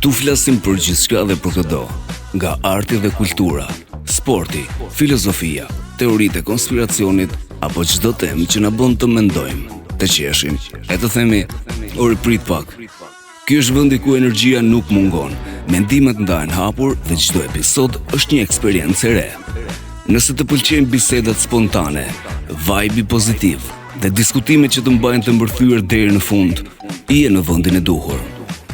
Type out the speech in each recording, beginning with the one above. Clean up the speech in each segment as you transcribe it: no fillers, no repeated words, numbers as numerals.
Këtu flasim për gjithçka dhe për çdo, nga arti dhe kultura, sporti, filozofia, teoritë e konspiracionit apo çdo temë që na bën të mendojmë, të qeshim, e të themi, "Ore prit pak." Ky është vendi ku energjia nuk mungon, mendimet ndahen hapur dhe çdo episod është një eksperiencë e re. Nëse të pëlqejnë bisedat spontane, vibe pozitiv dhe diskutimet që të mbajnë të mbërthyer deri në fund, je në vendin e duhur.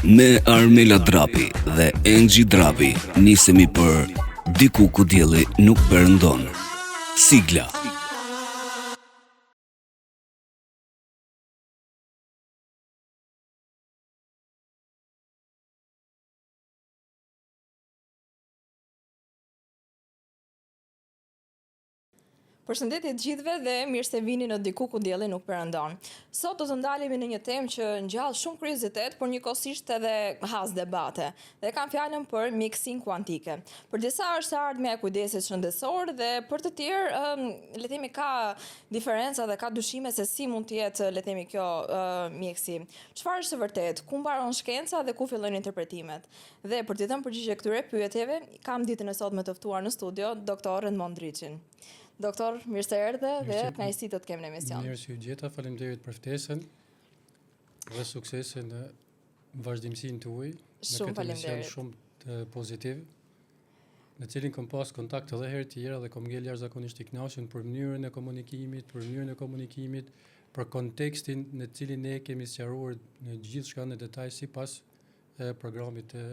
Me Armela Drapi dhe Engji Drapi nisemi për Diku ku dielli nuk perëndon. Sigla. Përshëndetje të gjithëve dhe mirë se vini në Diku ku dielli nuk perëndon. Sot do të ndalemi në një temë që ngjall shumë kuriozitet, por njëkohësisht edhe has debate. Dhe kam fjalën për mjekësinë kuantike. Për disa është ardhmja e kujdesit shëndetësor dhe për të tjerë, le të themi, ka diferenca dhe ka dyshime se si mund të jetë, le të themi, kjo mjekësi. Çfarë është e vërtetë? Ku mbaron shkenca dhe ku fillojnë interpretimet? Dhe për të dhënë përgjigje këtyre pyetjeve, kam ditën e sotme të ftuar në studio doktor Edmond Driçin. Doktor, mirë se erdhe dhe kënaqësi të kemë në emision. Mirë që u gjeta, faleminderit për ftesën dhe suksese në vazhdimsinë tuaj. Shumë faleminderit. Shumë të pozitiv, në cilin kam pas kontakt edhe herë tjera dhe kam ngel jashtëzakonisht i kënaqur për mënyrën e komunikimit, për kontekstin në cilin ne kemi sqaruar në gjithçka në detaj sipas programit të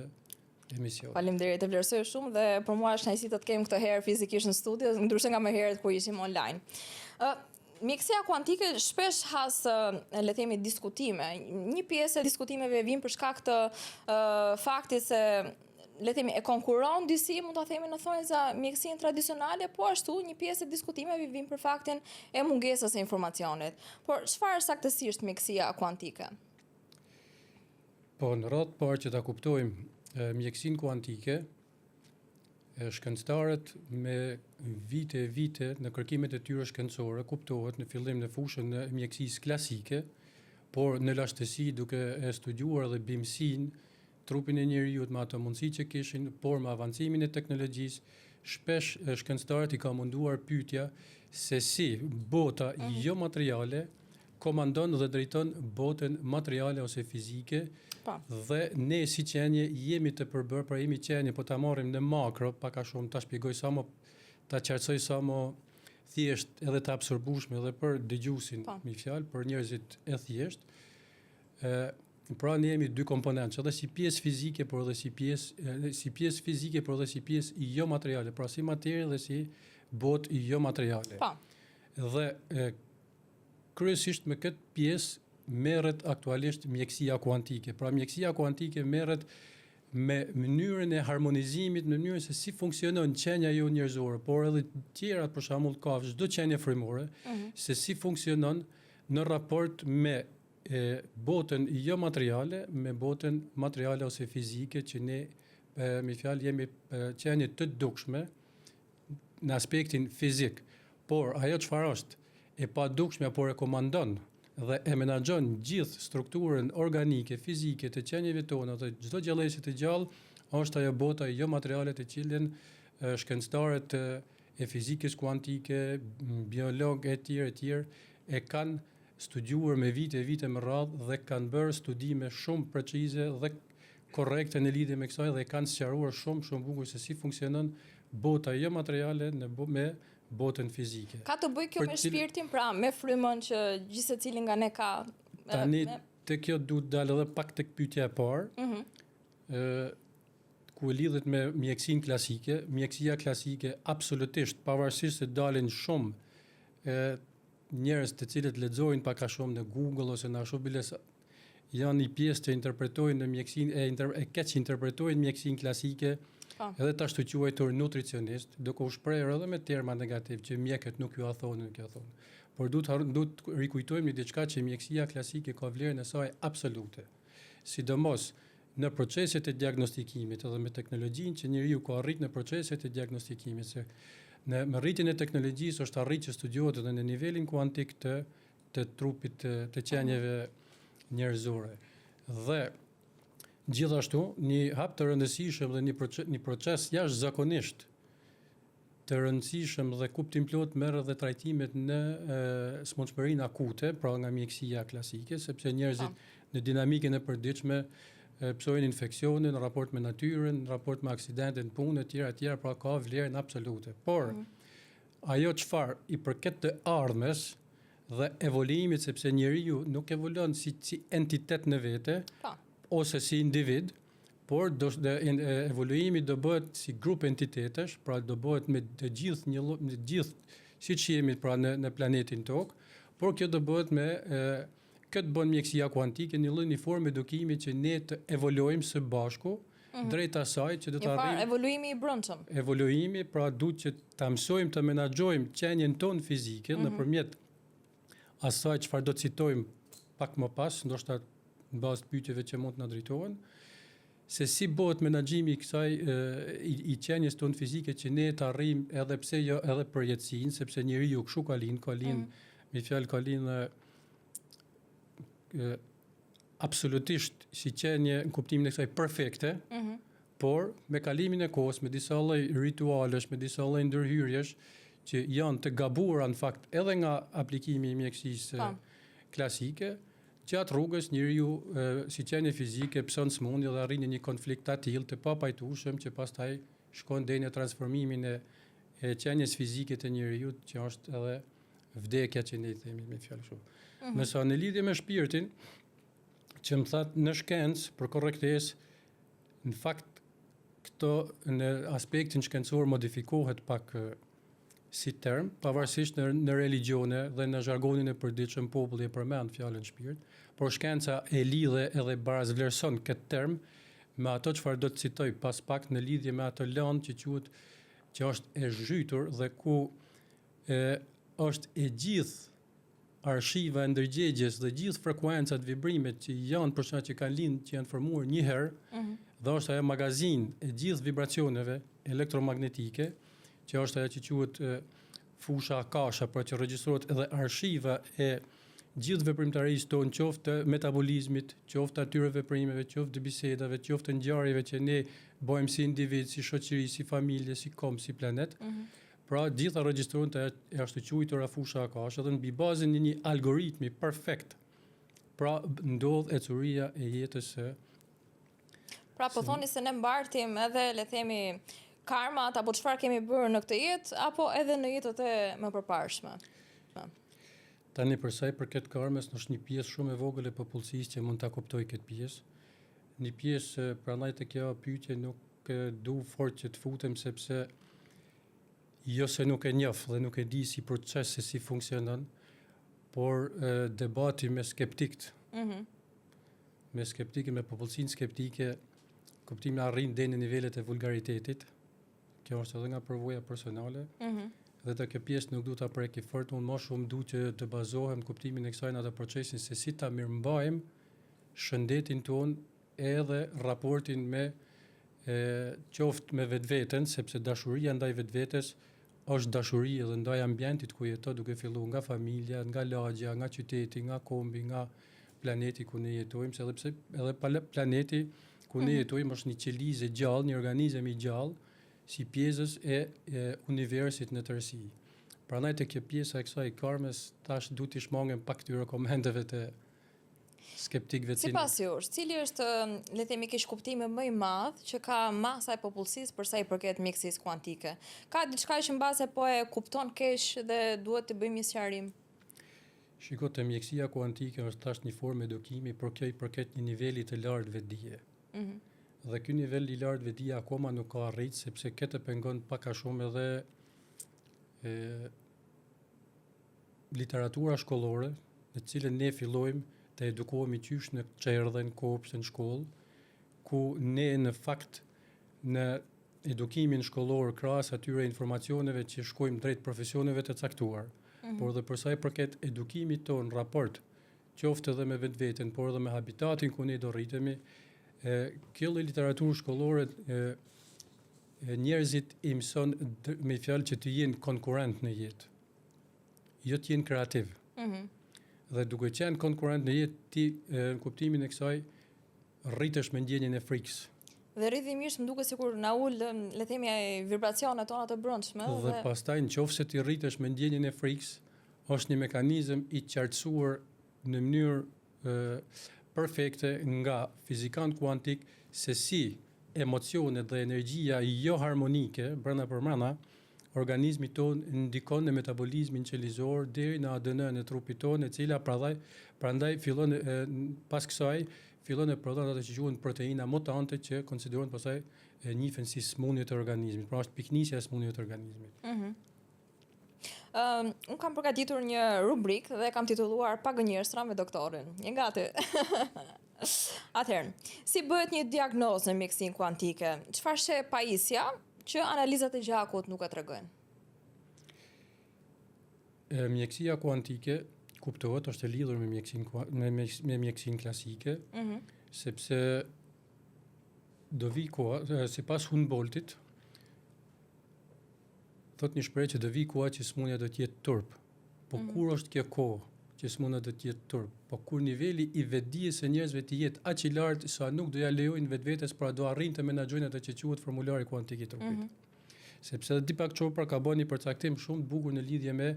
emision. Faleminderit, e vlerësoj shumë dhe për mua është kënaqësi të të kem këtë herë fizikisht në studio, ndryshe nga më herët kur ishim online. Mjekësia kuantike shpesh has, le të themi, diskutime. Një pjesë e diskutimeve vjen për shkak të faktit se, le të themi, e konkuron disi, mund ta themi në thonjza, mjekësinë tradicionale, po ashtu një pjesë e diskutimeve vjen për faktin e mungesës së informacionit. Por çfarë është saktësisht mjekësia kuantike? Po, në radhë parë që ta kuptojmë mjekësinë kuantike, shkencëtarët me vite në kërkimet e tyre shkencore kuptohet në fillim në fushën e mjekësisë klasike, por në lashtësi duke e studiuar dhe bimësinë, trupin e njeriut me ato mundësi që kishin, por me avancimin e teknologjisë, shpesh shkencëtarët i ka munduar pyetja se si bota jo materiale komandon dhe drejton botën materiale ose fizike. Dhe ne si qenje jemi të përbërë, pra jemi qenje, po ta marrim në makro, pak a shumë ta shpjegoj sa më, ta qartësoj sa më thjesht edhe të absorbueshme edhe për dëgjuesin, me fjalë, për njerëzit e thjesht. Pra ne jemi dy komponentë, edhe si pjesë fizike, por edhe si pjesë fizike, por edhe si pjesë jo materiale, pra si materie dhe si botë jo materiale. Dhe kryesisht me këtë pjesë merret aktualisht mjekësia kuantike. Pra mjekësia kuantike merret me mënyrën e harmonizimit, në mënyrën se si funksionon qenia jo njerëzore, por edhe tjerat, për shembull ka çdo qenie frymore, se si funksionon në raport me botën jo materiale, me botën materiale ose fizike, që ne me fjalë jemi qenie të dukshme në aspektin fizik. Por ajo çfarë është e padukshme, por e komandon dhe e menaxhon gjithë strukturën organike, fizike të qenieve tona dhe çdo gjallësi të gjallë, është ajo bota jo materiale të cilën shkencëtarët e fizikës kuantike, biologë e tjerë e kanë studiuar me vite më radhë dhe kanë bërë studime shumë precize dhe korrekte në lidhje me kësaj dhe kanë sqaruar shumë bukur se si funksionon bota jo materiale me botën fizike. Ka të bëjë kjo me shpirtin, pra me frymën që gjithë secili nga ne ka? Tani te kjo duhet dalë edhe pak tek pyetja e parë, ku lidhet me mjekësinë klasike. Mjekësia klasike absolutisht, pavarësisht se dalin shumë njerëz të cilët lexojnë pak a shumë në Google ose në Ashobiles, janë një pjesë që interpretojnë në mjekësinë e keq interpretojnë mjekësinë klasike. Edhe ta ashtu quajtur nutricionist, duke u shprehur edhe me terma negativ që mjekët nuk ju a thonë, Por duhet rikujtojmë diçka që mjekësia klasike ka vlerën e saj absolute. Sidomos në proceset e diagnostikimit edhe me teknologjinë që njeriu ka arrit në proceset e diagnostikimit, se me rritjen e teknologjisë është arritur që studiohet edhe në nivelin kuantik të trupit të qenieve njerëzore. Dhe Gjithashtu, një hap të rëndësishëm dhe një proces jashtëzakonisht të rëndësishëm dhe kuptim plot merr edhe trajtimet në smundshmërinë akute, pra nga mjekësia klasike, sepse njerëzit në dinamikën e përditshme psojnë infeksionin në raport me natyrën, në raport me aksidente në punë e tjera, pra ka vlerën absolute. Por ajo çfarë i përket të ardhmes dhe evoluimit, sepse njeriu nuk evolon si entitet në vete ose si individ, por evoluimi do bëhet si grup entitetesh, pra do bëhet me të gjithë siç jemi pra në planetin Tokë, por kjo do bëhet me këtë bën mjekësia kuantike një lloj forme edukimi që ne të evoluojmë së bashku drejt asaj që do të arrijmë evoluimi i brendshëm. Evoluimi, pra duhet që ta mësojmë të menaxhojmë qenjen tonë fizike nëpërmjet asaj çfarë do të citojmë pak më pas, ndoshta në bazë të pyetjeve që mund të na drejtohen, se si bëhet menaxhimi i kësaj i qenjes tonë fizike që ne të arrijmë edhe pse jo edhe për jetësinë, sepse njeriu kshu ka lind, me fjalë ka lind absolutisht si qenje në kuptimin e kësaj perfekte, por me kalimin e kohës, me disa lloj ritualesh, me disa lloj ndërhyrjesh që janë të gabuara në fakt edhe nga aplikimi i mjekësisë klasike, që atë rrugës njeriu si qenje fizike pson smundje dhe arrin në një konflikt të tillë të papajtueshëm që pastaj shkon deri në transformimin e qenjes fizike të njeriu, që është edhe vdekja që ne i themi me fjalë kështu. Nëse në lidhje me shpirtin, që më thatë në shkencë për korrektesë, në fakt këto në aspektin shkencor modifikohet pak si term, pavarësisht në religione dhe në zhargonin e përditshëm populli e përmend fjalën shpirt, por shkenca e lidhe edhe barazvlerëson këtë term me ato çfarë do të citoj pas pak në lidhje me ato lëndë që quhet që është e zhytur dhe ku është e gjithë arshiva e ndërgjegjes dhe gjithë frekuencat vibrimet që janë për shkak që kanë lind që janë formuar një herë, dhe është ajo magazin e gjithë vibracioneve elektromagnetike, që është ajo që quhet fusha akasha, pra që regjistrohet edhe arshiva e gjithë veprimtarisë tonë, qoftë të metabolizmit, qoftë atyre veprimeve, qoftë të bisedave, qoftë të ngjarjeve që ne bëjmë si individ, si shoqëri, si familje, si kom, si planet. Pra gjitha regjistrohen të ashtu quajtura fusha akasha dhe mbi bazën e një algoritmi perfekt. Pra ndodh ecuria e jetës së. Pra po thoni se ne mbartim edhe le themi karmat apo çfarë kemi bërë në këtë jetë apo edhe në jetët e mëparshme. Tani për sa i përket karmës, është një pjesë shumë e vogël e popullsisë që mund ta kuptojë këtë pjesë. Një pjesë prandaj te kjo pyetje nuk du fort që të futem sepse jo se nuk e njoh dhe nuk e di si proces se si funksionon, por debati me skeptikët. Me skeptikë, me popullsinë skeptike, kuptimi arrin deri në nivelet e vulgaritetit. Kjo është edhe nga përvoja personale. Dhe të kjo pjesë nuk du ta preki fort, unë më shumë du që të bazohem në kuptimin e kësaj në atë procesin se si ta mirëmbajmë shëndetin tonë edhe raportin me qoftë me vetveten, sepse dashuria ndaj vetvetes është dashuri edhe ndaj ambientit ku jeton, duke filluar nga familja, nga lagja, nga qyteti, nga kombi, nga planeti ku ne jetojmë, se edhe planeti ku ne jetojmë është një qelizë gjallë, një organizëm i gjallë, si pjesës e universit në tërësi. Prandaj te kjo pjesa e kësaj karmës, tash du t'i shmangem pak këtyre komenteve të skeptikëve. Sipas jush, cili është le të themi kish kuptimi më i madh që ka masa e popullsisë për sa i përket mjekësisë kuantike? Ka diçka që mbase po e kupton keq dhe duhet të bëjmë një sqarim? Shiko, te mjekësia kuantike është tash një formë edukimi, por kjo i përket një niveli të lartë vetdije. Dhe ky nivel i lartë vetdije akoma nuk ka arrit, sepse këtë pengon pak a shumë edhe literatura shkollore, në cilën ne fillojmë të edukohemi qysh në çerdhe, në kopshte, në shkollë, ku ne në fakt në edukimin shkollor krahas atyre informacioneve që shkojmë drejt profesioneve të caktuar, por dhe për sa i përket edukimit tonë raport, qoftë edhe me vetveten, por edhe me habitatin ku ne do rritemi, kjo literaturë shkollore njerëzit i mëson me fjalë që të jenë konkurrent në jetë, jo të jenë kreativ. Dhe duke qenë konkurrent në jetë, ti në kuptimin e kësaj rritesh me ndjenjen e frikës. Dhe rrjedhimisht më duket sikur na ul, le të themi, vibracionet tona të brendshme Dhe pastaj nëse ti rritesh me ndjenjen e frikës, është një mekanizëm i qartësuar në mënyrë perfekte nga fizikanët kuantik se si emocionet dhe energjia jo harmonike brenda për brenda organizmi ton ndikon në metabolizmin qelizor deri në ADN-n e trupit ton, e cila prandaj fillon pas kësaj fillon të prodhon ato që quhen proteina mutante që konsiderohen pastaj njihen si smundje të organizmit. Pra është piknisja e smundjeve të organizmit. Unë kam përgatitur një rubrik dhe kam titulluar Pagënjestra me doktorin. Je gati? Atëherë, si bëhet një diagnozë në mjekësinë kuantike? Çfarë sheh pajisja që analizat e gjakut nuk e tregojnë? Mjekësia kuantike kuptohet është e lidhur me mjekësinë klasike, sepse do vi koha, sipas Humboldtit, thot një shprehje që do vi koha që smundja do të jetë turp. Po kur është kjo kohë që smundja do të jetë turp? Po kur niveli i vetdijes së njerëzve të jetë aq i lartë sa nuk do ja lejojnë vetvetes pra do arrin të menaxhojnë atë që quhet formulari kuantik i trupit. Sepse Deepak Chopra ka bën një përcaktim shumë të bukur në lidhje me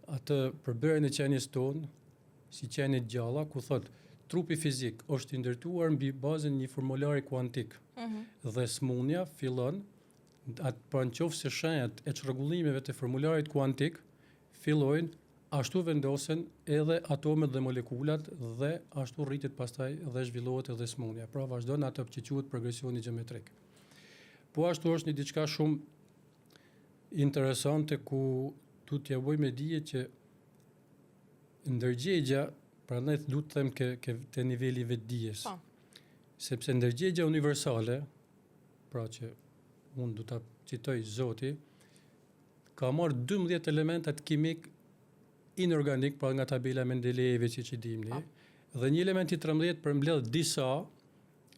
atë përbërjen e qenies tonë, si qenie të gjalla, ku thot trupi fizik është i ndërtuar mbi bazën një formulari kuantik. Dhe smundja fillon pra nëse shenjat e çrregullimeve të formularit kuantik fillojnë, ashtu vendosen edhe atomet dhe molekulat dhe ashtu rritet pastaj dhe zhvillohet edhe smundja. Pra vazhdon ato që quhet progresioni gjeometrik. Po ashtu është një diçka shumë interesante ku tu t'ja bëj me dije që ndërgjegja, prandaj duhet të them ke niveli vetdijes. Sepse ndërgjegja universale, pra që unë du ta citoj Zoti, ka marrë 12 elementat kimik inorganik, pra nga tabela Mendelejeve që dimni, dhe një element i 13 përmbledh disa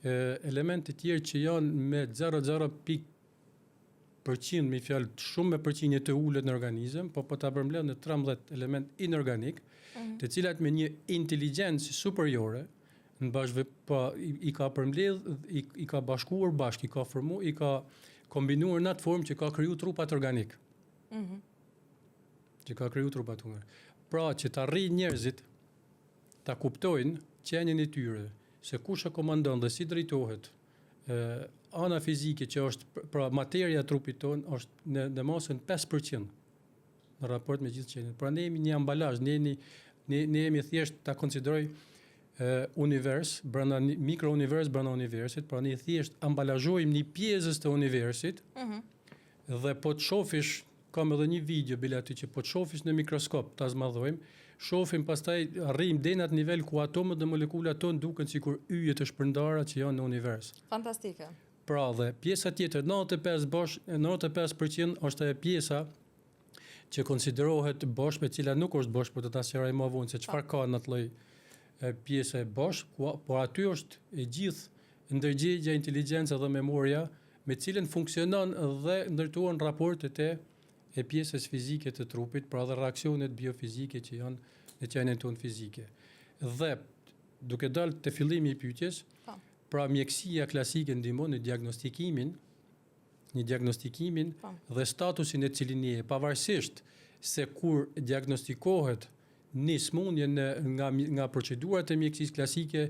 elemente tjerë që janë me 0,0% me fjalë shumë me përqindje të ulët në organizëm, po ta përmbledh në 13 element inorganik, të cilat me një inteligjencë superiore i ka përmbledh, i ka bashkuar bashkë, i ka kombinuar në atë formë që ka kriju trupat organik. Që ka kriju trupat organik. Pra që të arrijnë njerëzit ta kuptojnë qenien e tyre, se kush e komandon dhe si drejtohet ana fizike që është pra materia e trupit ton është në masën 5% në raport me gjithë qenien. Pra ne jemi një ambalazh, ne jemi thjesht ta konsideroj univers, mikrounivers brenda universit, pra ne thjesht ambalazhojmë një pjesës të universit, dhe po të shofish, kam edhe një video bile aty që po të shofish në mikroskop, ta zmadhojmë, shohim pastaj arrijmë deri në atë nivel ku atomet dhe molekulat tonë duken sikur yje të shpërndara që janë në univers. Fantastike. Pra dhe pjesa tjetër, 95% është ajo pjesa që konsiderohet bosh, me cila nuk është bosh, por të ta sqaroj më vonë se çfarë ka në atë lloj pjesa e bosh, por aty është e gjithë ndërgjegja, inteligjenca dhe memoria me cilën funksionon dhe ndërtohen raportet e pjesës fizike të trupit, pra dhe reaksionet biofizike që janë në qenien tonë fizike. Dhe duke dalë te fillimi i pyetjes, pra mjekësia klasike ndihmon në diagnostikimin dhe statusin e cilin je, pavarësisht se kur diagnostikohet një smundje nga procedurat e mjekësisë klasike,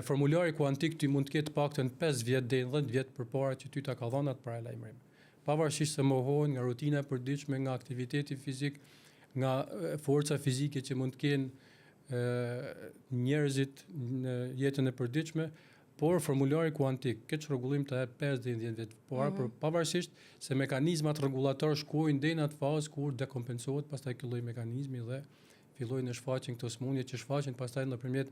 formulari kuantik ty mund të ketë paktën 5 vjet deri në 10 vjet përpara që ty ta ka dhënë atë paralajmërim. Pavarësisht se mohohen nga rutina e përditshme, nga aktiviteti fizik, nga forca fizike që mund të kenë njerëzit në jetën e përditshme, por formulari kuantik këtë rregullim të jep 5 deri në 10 vjet përpara, pavarësisht se mekanizmat rregullator shkojnë deri në atë fazë kur dekompensohet pastaj ky lloj mekanizmi dhe fillojnë të shfaqen këto smundje që shfaqen pastaj nëpërmjet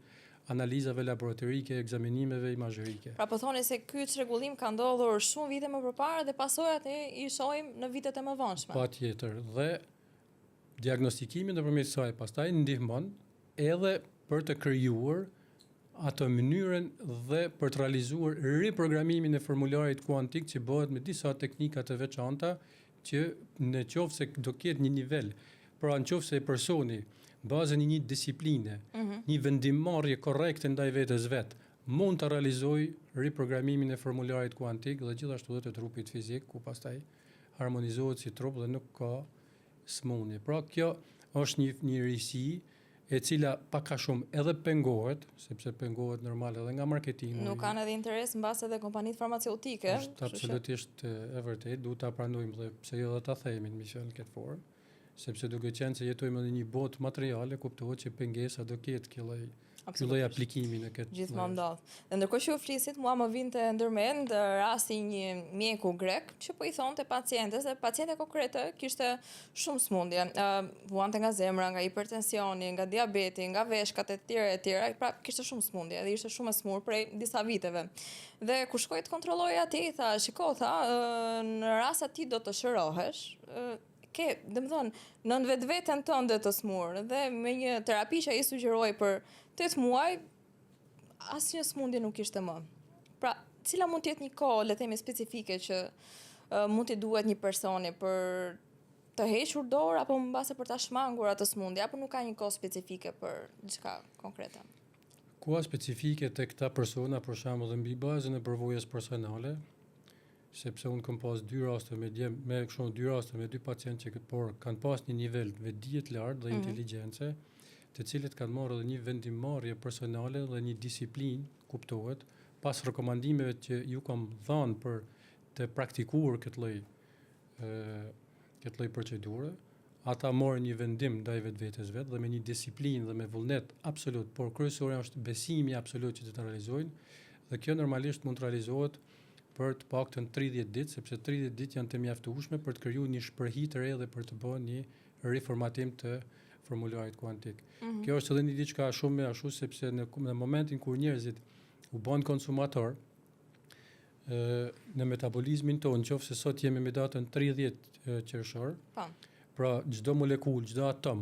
analizave laboratorike, ekzaminimeve imazherike. Pra po thoni se ky çrregullim ka ndodhur shumë vite më përpara dhe pasojat i shohim në vitet e mëvonshme. Patjetër, dhe diagnostikimi nëpërmjet saj pastaj ndihmon edhe për të krijuar ato mënyrën dhe për të realizuar riprogramimin e formularit kuantik që bëhet me disa teknika të veçanta që në qoftë se do ketë një nivel, pra në qoftë se personi bazën e një disipline një vendimmarrje korrekte ndaj vetes vet, mund të realizoj riprogramimin e formularit kuantik dhe gjithashtu edhe të trupit fizik, ku pastaj harmonizohet si trup dhe nuk ka smundje. Pra kjo është një risi e cila pak a shumë edhe pengohet, sepse pengohet normal edhe nga marketingu. Nuk kanë edhe interes mbas edhe kompanitë farmaceutike. Është absolutisht e vërtet, duhet ta pranojmë dhe pse jo dhe ta themi në mision këtë formë, sepse duke qenë se jetojmë në një botë materiale, kuptohet që pengesa do ketë ky lloj aplikimi në këtë. Gjithmonë ndodh. Dhe ndërkohë që u flisit, mua më vinte ndërmend rasti një mjeku grek që po i thonte pacientes, dhe paciente konkrete kishte shumë smundje. Vuante nga zemra, nga hipertensioni, nga diabeti, nga veshkat e tjera, pra kishte shumë smundje dhe ishte shumë e smur prej disa viteve. Dhe kur shkoi të kontrolloj atij, tha, shiko, në rast ti do të shërohesh, nën vetveten tënde të smur, dhe me një terapi që ai sugjeroi për 8 muaj, asnjë smundje nuk ishte më. Pra, cila mund të jetë një kohë, le të themi specifike që mund t'i duhet një personi për të hequr dorë apo mbase për ta shmangur atë smundje, apo nuk ka një kohë specifike për diçka konkrete? Koha specifike tek këta persona, për shembull, dhe mbi bazën e përvojës personale, sepse unë kam pas dy raste me dy pacientë që kanë pas një nivel vetdije të lartë dhe inteligjencë, të cilët kanë marrë edhe një vendimmarrje personale dhe një disiplinë, kuptohet, pas rekomandimeve që ju kam dhënë për të praktikuar këtë lloj procedure, ata morën një vendim ndaj vetes vet dhe me një disiplinë dhe me vullnet absolut, por kryesore është besimi absolut që të realizojnë, dhe kjo normalisht mund të realizohet për të paktën 30 ditë, sepse 30 ditë janë të mjaftueshme për të krijuar një shpërhir të re dhe për të bërë një riformatim të formularit kuantik. Kjo është edhe një diçka shumë më ashtu, sepse në momentin kur njerëzit u bën konsumator në metabolizmin tonë, qoftë se sot jemi me datën 30 qershor, pra çdo molekulë, çdo atom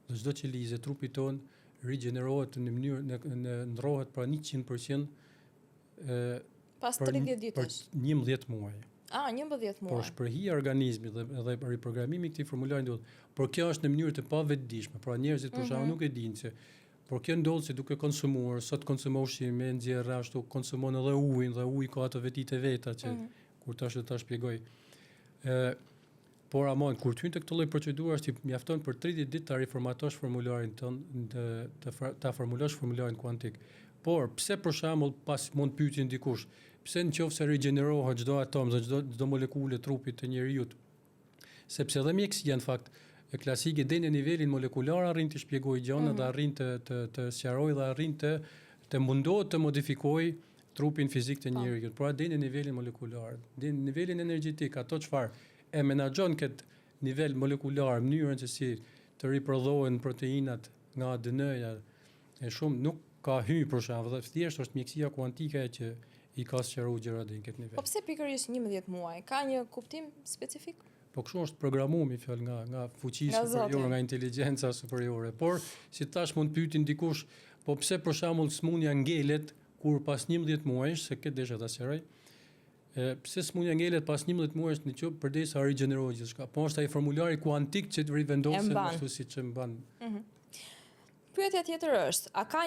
dhe çdo qelizë e trupit tonë rigjenerohet në mënyrë ndrohet pra 100% pas 30 ditësh. Për 11 muaj. 11 muaj. Por shpërhija e organizmit dhe riprogramimi i këtij formulari ndodh. Por kjo është në mënyrë të pavetëdijshme. Pra njerëzit për shkak nuk e dinë se por kjo ndodh se duke konsumuar, sot konsumon ushqim, nxjerr ashtu, konsumon edhe ujin dhe uji ka ato vetitë veta që kur tash do ta shpjegoj. Por amon kur hyn te këtë lloj procedurash ti mjafton për 30 ditë ta riformatosh formularin tënd, ta formulosh formularin kuantik. Por pse për shembull pas mund pyetin dikush, pse nëse rigjenerohet çdo atom dhe çdo molekulë e trupit të njeriu? Sepse edhe mjekësia në fakt e klasike deri në nivelin molekular arrin të shpjegojë gjëra dhe arrin të sqarojë dhe arrin të mundohet të modifikojë trupin fizik të njeriu. Pra deri në nivelin molekular, deri në nivelin energjetik, ato çfarë e menaxhon këtë nivel molekular, mënyrën se si të riprodhohen proteinat nga ADN-ja e shumë nuk ka hyrë për shembull, dhe thjesht është mjekësia kuantike që i ka sqaruar gjërat në këtë nivel. Po pse pikërisht 11 muaj? Ka një kuptim specifik? Po kështu është programuar mi fjalë nga fuqia superiore, nga inteligjenca superiore. Por si tash mund pyetin dikush, po pse për shembull smundja ngelet kur pas 11 muajsh, se këtë desha ta sqaroj. Pse smundja ngelet pas 11 muajsh në qoftë përdesa rigjenerohet gjithçka. Po është ai formulari kuantik që rivendoset ashtu siç e mban. Pyetja tjetër është, a ka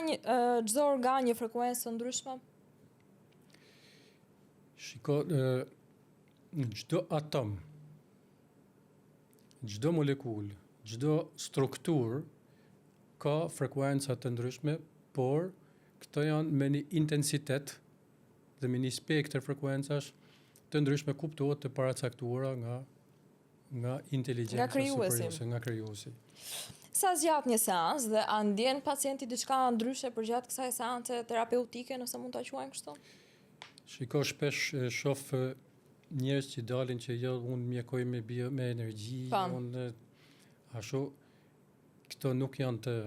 çdo organ një frekuencë të ndryshme? Shiko, çdo atom, çdo molekulë, çdo strukturë ka frekuenca të ndryshme, por këto janë me një intensitet dhe me një spektër frekuencash të ndryshme, kuptohet të paracaktuara nga inteligjenca superiore, nga krijuesi. Sa zgjat një seancë dhe a ndjen pacienti diçka ndryshe përgjatë kësaj seance terapeutike, nëse mund ta quajmë kështu? Shiko, shpesh shoh njerëz që dalin që jo unë mjekoj me energji, unë ashtu këto nuk janë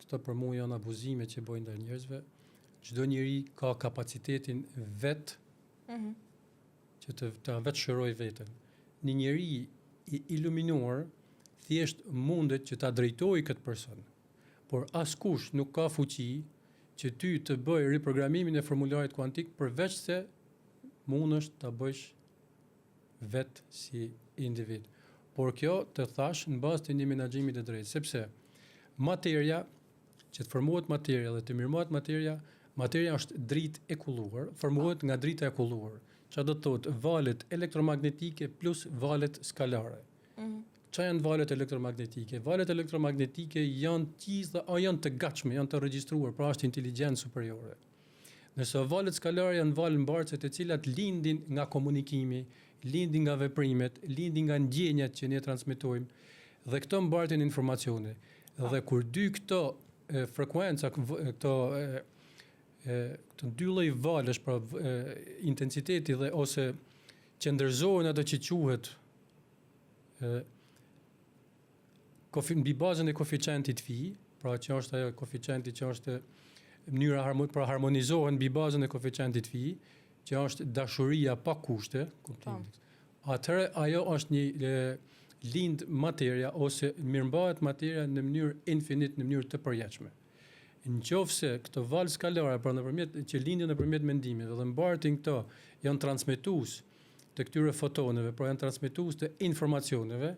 këto për mua janë abuzime që bëjnë ndaj njerëzve. Çdo njeri ka kapacitetin vet që të vetë shëroj veten. Një njeri i iluminuar thjesht mundet që ta drejtojë këtë person, por askush nuk ka fuqi që ty të bëj riprogramimin e formularit kuantik përveç se mundesh ta bësh vetë si individ. Por kjo të thash në bazë të një menaxhimi të drejtë, sepse materia që të formohet materia dhe të mirëmohet materia është dritë e kulluar, formohet nga drita e kulluar. Çfarë do të thotë valet elektromagnetike plus valet skalare. Çfarë janë valet elektromagnetike? Valet elektromagnetike janë janë të gatshme, janë të regjistruar, pra është inteligjencë superiore. Nëse valet skalare janë valë mbartse të cilat lindin nga komunikimi, lindin nga veprimet, lindin nga ndjenjat që ne transmetojmë dhe këto mbartin informacione. Dhe kur dy këto frekuenca, këto dy lloj valësh, pra intensiteti dhe ose qëndërzohen ato që quhet mbi bazën e koeficientit phi, pra që është ajo koeficienti që është mënyra pra harmonizohen mbi bazën e koeficientit phi, që është dashuria pa kushte, atëherë ajo është një lind materia ose mirëmbahet materia në mënyrë infinit, në mënyrë të përjetshme. Nëse këto valë skalare pra që lindin nëpërmjet mendimit dhe mbartin këto janë transmetues të këtyre fotoneve, pra janë transmetues të informacioneve,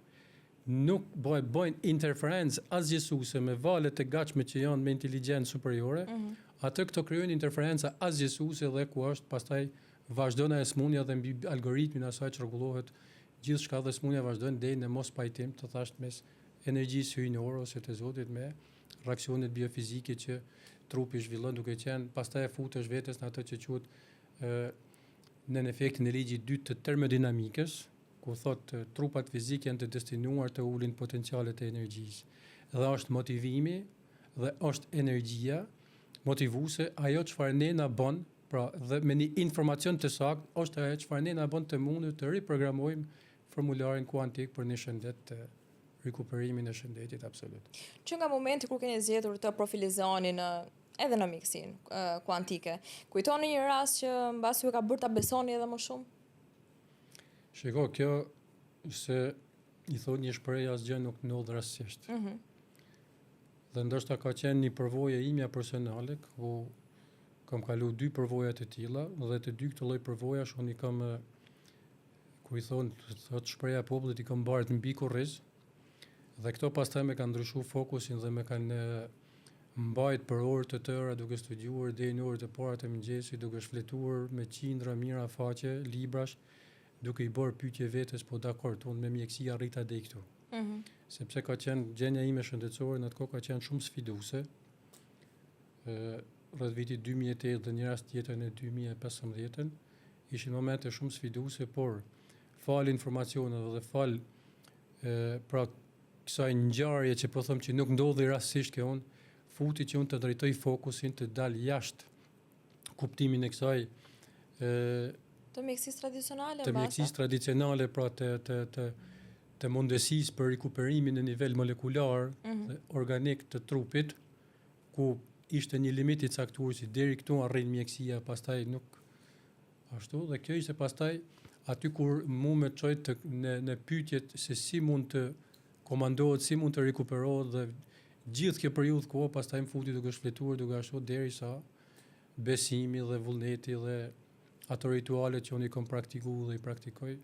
nuk bëjnë interferencë asgjësuese me valët e gatshme që janë me inteligjencë superiore, atë këto krijojnë interferenca asgjësuese dhe ku është pastaj vazhdon ajo smundja dhe mbi algoritmin asaj çrregullohet gjithçka dhe smundja vazhdon deri në mos pajtim të thashë mes energjisë hyjnore ose të zotit me reaksionet biofizike që trupi zhvillon duke qenë pastaj e futesh vetes në atë që quhet në efektin e ligjit dytë të termodinamikës, ku thot trupat fizike janë të destinuar të ulin potencialet e energjisë. Dhe është motivimi dhe është energjia motivuese ajo çfarë ne na bën, pra dhe me një informacion të saktë është ajo çfarë ne na bën të mundur të riprogramojmë formularin kuantik për një shëndet të rikuperimin e shëndetit absolut. Që nga momenti kur keni zgjedhur të profilizoni edhe në mjekësinë kuantike, kujtoni një rast që mbas ju ka bërë ta besoni edhe më shumë? Shiko, kjo se i thonë një shprehje asgjë nuk ndodh rastësisht. Dhe ndoshta ka qenë një përvojë imja personale, ku kam kalu 2 përvoja të tilla dhe të dy këto lloj përvojash unë i kam ku i thotë shpreha e popullit i kam mbarë mbi kurriz. Dhe këto pastaj me kanë ndryshuar fokusin dhe me kanë mbajt për orë të tëra duke studiuar deri në orët e para të mëngjesit, duke shfletuar me qindra mira faqe, librash, duke i bërë pyetje vetes, po dakord, unë me mjeksi arrita deri këtu. Sepse ka qenë gjendja ime shëndetësore në atë kohë ka qenë shumë sfiduese. Rreth vitit 2008 dhe një rast tjetër në 2015 ishin momente shumë sfiduese, por fal informacioneve dhe fal pra kësaj ngjarje që po them që nuk ndodhi rastësisht kjo unë, futi që unë të drejtoj fokusin të dal jashtë kuptimin e kësaj të mjekësisë tradicionale, të mjekësisë tradicionale, pra të mundësisë për rikuperimin në nivel molekular dhe organik të trupit, ku ishte një limit i caktuar që deri këtu arrin mjekësia, pastaj nuk ashtu, dhe kjo ishte pastaj aty kur mu me çoj në pyetjet se si mund të komandohet, si mund të rikuperohet dhe gjithë kjo periudhë kohë pastaj më futi duke shfletuar duke ashtu derisa besimi dhe vullneti dhe ato ritualet që unë i kam praktikuar dhe i praktikoj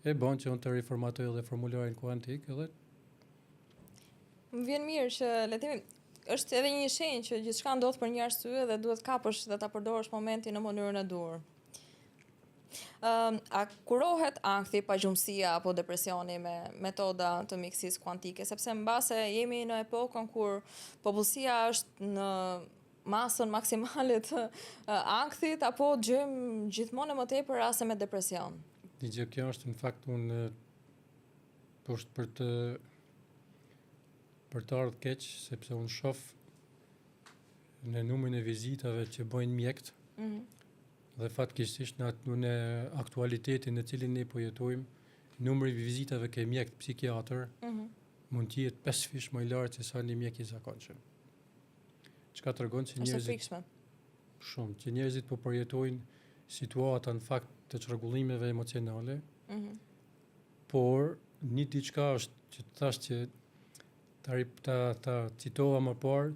e bën që unë të riformatoj edhe formularin kuantik edhe. Më vjen mirë që le të themi është edhe një shenjë që gjithçka ndodh për një arsye dhe duhet kapësh dhe ta përdorësh momentin në mënyrën e duhur. A kurohet ankthi, pagjumësia apo depresioni me metoda të mjekësisë kuantike, sepse mbase jemi në epokën kur popullsia është në masën maksimale të ankthit apo gjejmë gjithmonë më tepër raste me depresion. Digjë, kjo është në fakt unë për të ardhur keq, sepse unë shoh në numrin e vizitave që bëjnë mjekët, dhe fatkeqësisht në aktualitetin në cilin ne po jetojmë, numri i vizitave ke mjek psikiatër mund të jetë 5 fish më i lartë se sa një mjek i zakonshëm. Çka tregon se njerëzit po përjetojnë situata në fakt të çrregullimeve emocionale, por një diçka është që thash që ta citova më parë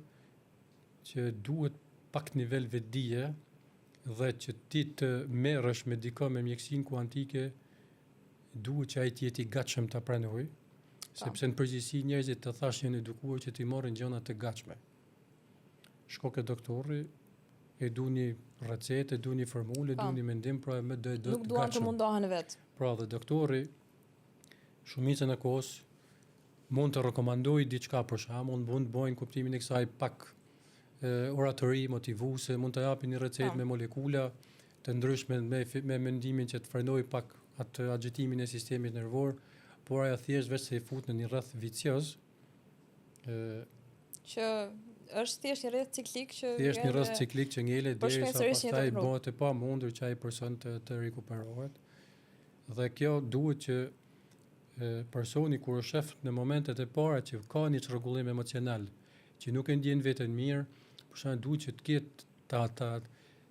që duhet pak nivel vetdije dhe që ti të merresh me dikë me mjekësinë kuantike, duhet që ai të jetë i gatshëm ta pranojë, sepse në përgjithësi njerëzit të thashë janë edukuar që ti morrin gjëra të gatshme. shko ke doktori, e du një recetë, e du një formulë, e du një mendim, pra me do Nuk duan të mundohen vetë. Pra dhe doktori, shumicën e kohës, mund të rekomandoj diçka për shembull, mund të bëjnë kuptimin e kësaj pak oratori motivuese, mund të japin një recetë me molekula të ndryshme me mendimin që të frenoj pak atë agjetimin e sistemit nervor, por ajo thjesht vetë se i fut në një rreth vicioz, që është thjesht një rreth ciklik që thjesht një rreth ciklik që ngele derisa shpejtësisht pastaj bëhet e pamundur që ai person të rikuperohet. Dhe kjo duhet që personi kur është shef në momentet e para që ka një çrregullim emocional, që nuk e ndjen veten mirë, për shembull duhet që të ketë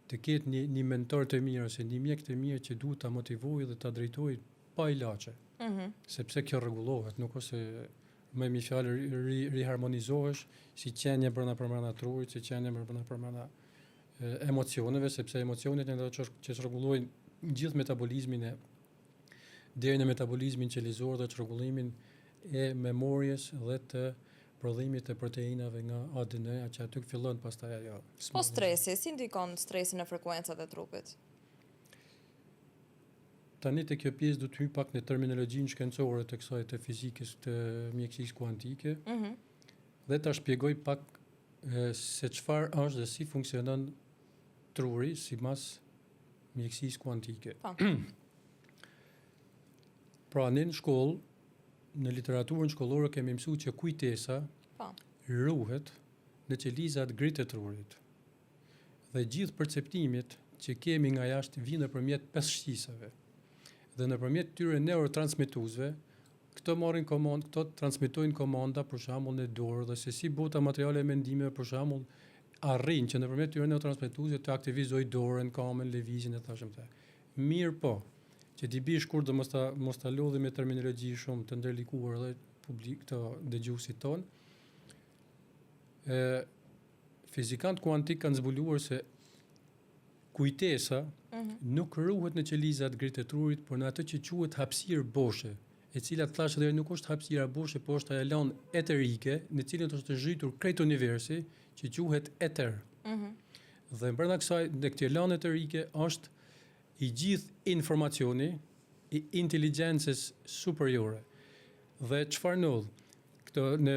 të ketë një mentor të mirë ose një mjek të mirë që duhet ta motivojë dhe ta drejtojë pa ilaçe. Sepse kjo rregullohet, nuk ose me një fjalë riharmonizohesh si qenje brenda trurit, si qenje brenda emocioneve, sepse emocionet janë ato që rregullojnë gjithë metabolizmin deri në metabolizmin qelizor dhe çrregullimin e memorjes dhe të prodhimit të proteinave nga ADN-ja që aty fillon pastaj ajo. Po stresi, si ndikon stresi në frekuencat e trupit? Tani të kjo pjesë do të hyj pak në terminologjinë shkencore të kësaj të fizikës të mjekësisë kuantike. Dhe ta shpjegoj pak se çfarë është dhe si funksionon truri sipas mjekësisë kuantike. Pra në shkollë, në literaturën shkollore kemi mësuar që kujtesa ruhet në qelizat gritë të trurit. Dhe gjithë perceptimit që kemi nga jashtë vijnë nëpërmjet pesë dhe nëpërmjet tyre neurotransmetuesve, këto marrin komandë, këto transmetojnë komanda për shembull në dorë dhe se si bota materiale e mendimeve për shembull arrin që nëpërmjet tyre neurotransmetuesve të aktivizojë dorën, kamën, lëvizjen e thashëm të. Mirë po, që t'i bish kur dhe mos ta lodhi me terminologji shumë të ndërlikuar dhe publik të dëgjuesit ton. Fizikantë kuantik kanë zbuluar se kujtesa nuk ruhet në qelizat gritë të trurit, por në atë që quhet hapësirë boshe, e cila thashë deri nuk është hapësira boshe, por është ajo lanë eterike, në cilën është zhytur krejt universi, që quhet eter. Dhe brenda kësaj, në këtë lanë eterike është i gjithë informacioni i inteligjencës superiore. Dhe çfarë ndodh? Këto në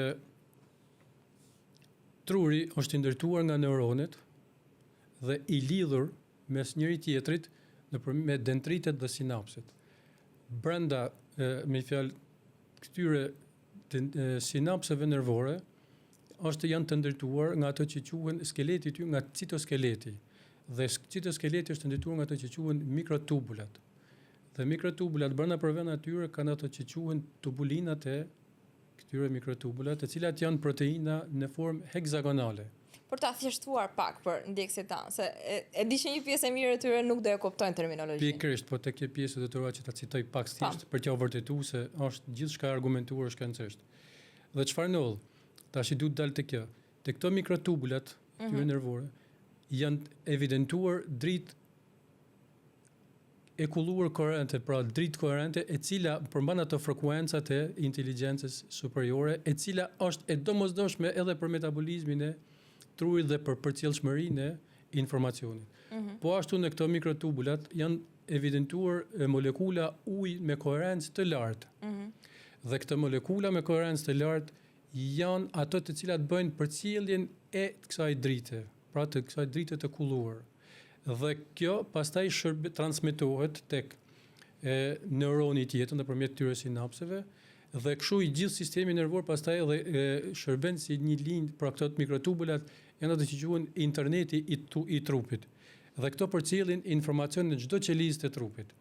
truri është i ndërtuar nga neuronet dhe i lidhur mes njëri tjetrit me dendritet dhe sinapset. Brenda me fjalë këtyre sinapseve nervore janë të ndërtuar nga ato që quhen skeleti ty nga citoskeleti. Dhe citoskeleti është ndërtuar nga ato që quhen mikrotubulat. Dhe mikrotubulat brenda përvena tyre kanë ato që quhen tubulinat e këtyre mikrotubulat, të cilat janë proteina në formë heksagonale. Për ta thjeshtuar pak për ndjekësit tanë, se e di që një pjesë e mirë e tyre nuk do e kuptojnë terminologjinë. Pikërisht, po tek kjo pjesë do të që ta citoj pak thjesht për t'ia vërtetuar se është gjithçka argumentuar shkencërisht. Dhe çfarë ndodh? Tash i duhet dal te kjo. Te këto mikrotubulat, këtyre nervore, janë evidentuar dritë e kulluar koherente, pra dritë koherente e cila përmban ato frekuencat e inteligjencës superiore, e cila është e domosdoshme edhe për metabolizmin e trurit dhe për përcjellshmërinë e informacionit. Po ashtu në këto mikrotubulat janë evidentuar molekula ujë me koherencë të lartë. Dhe këto molekula me koherencë të lartë janë ato të cilat bëjnë përcjelljen e kësaj drite, pra të kësaj drite të kulluar. Dhe kjo pastaj transmetohet tek neuroni tjetër nëpërmjet tyre sinapseve, dhe kështu i gjithë sistemi nervor pastaj edhe shërben si një linjë, pra këto mikrotubulat janë ato që quhen interneti i trupit. Dhe këto përcjellin informacion në çdo qelizë të trupit.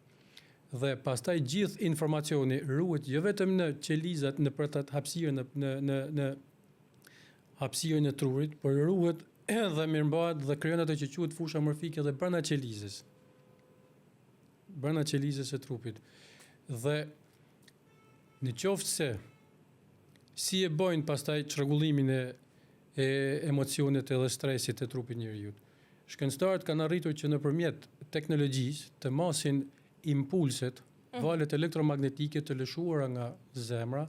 Dhe pastaj gjithë informacioni ruhet jo vetëm në qelizat në për atë hapësirën në hapësirën e trurit, por ruhet dhe mirëmbahet dhe krijon ato që quhet fusha morfike dhe brenda qelizës. Brenda qelizës së trupit. Dhe në qoftë se si e bojnë pastaj çrregullimin e emocionet edhe stresit të trupit njeriut. Shkencëtarët kanë arritur që nëpërmjet teknologjisë të masin impulset, valët elektromagnetike të lëshuara nga zemra